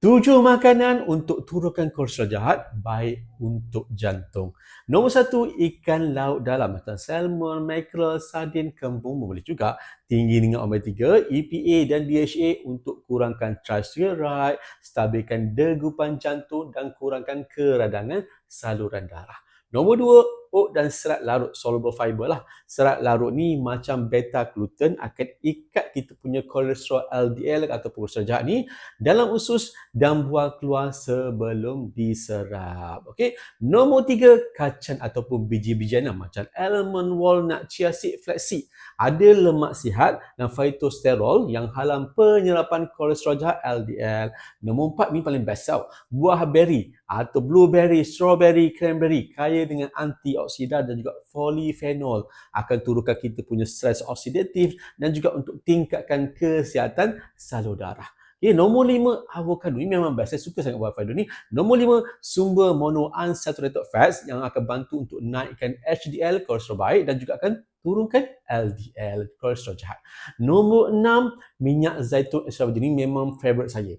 7 makanan untuk turunkan kolesterol jahat baik untuk jantung. Nombor 1, ikan laut dalam macam salmon, mackerel, sardin, kembung boleh juga. Tinggi dengan omega 3, EPA dan DHA untuk kurangkan triglyceride, stabilkan degupan jantung dan kurangkan keradangan saluran darah. Nombor 2, oat dan serat larut soluble fiber lah. Serat larut ni macam beta glucan akan ikat kita punya kolesterol LDL atau kolesterol jahat ni dalam usus dan buang keluar sebelum diserap. Okey. Nombor 3, kacang ataupun biji-bijian macam almond, walnut, chia seed, flaxseed. Ada lemak sihat dan phytosterol yang halang penyerapan kolesterol jahat LDL. Nombor 4 ni paling best tau. Buah beri atau blueberry, strawberry, cranberry kaya dengan antioksidan dan juga polyphenol akan turunkan kita punya stres oksidatif dan juga untuk tingkatkan kesihatan salur darah. Okay, nombor 5, avocado ni memang best. Saya suka sangat buah avocado ni. Nombor 5, sumber monounsaturated fats yang akan bantu untuk naikkan HDL, kolesterol baik dan juga akan turunkan LDL, kolesterol jahat. Nombor 6, minyak zaitun extra virgin ni memang favourite saya.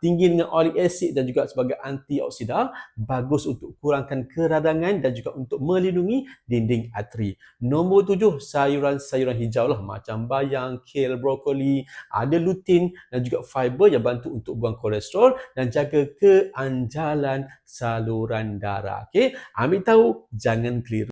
Tinggi dengan oleic acid dan juga sebagai antioksidan, bagus untuk kurangkan keradangan dan juga untuk melindungi dinding arteri. Nombor 7, sayuran-sayuran hijau lah macam bayam, kale, brokoli, ada lutein dan juga fiber yang bantu untuk buang kolesterol dan jaga keanjalan saluran darah. Okey, ambil tahu, jangan keliru.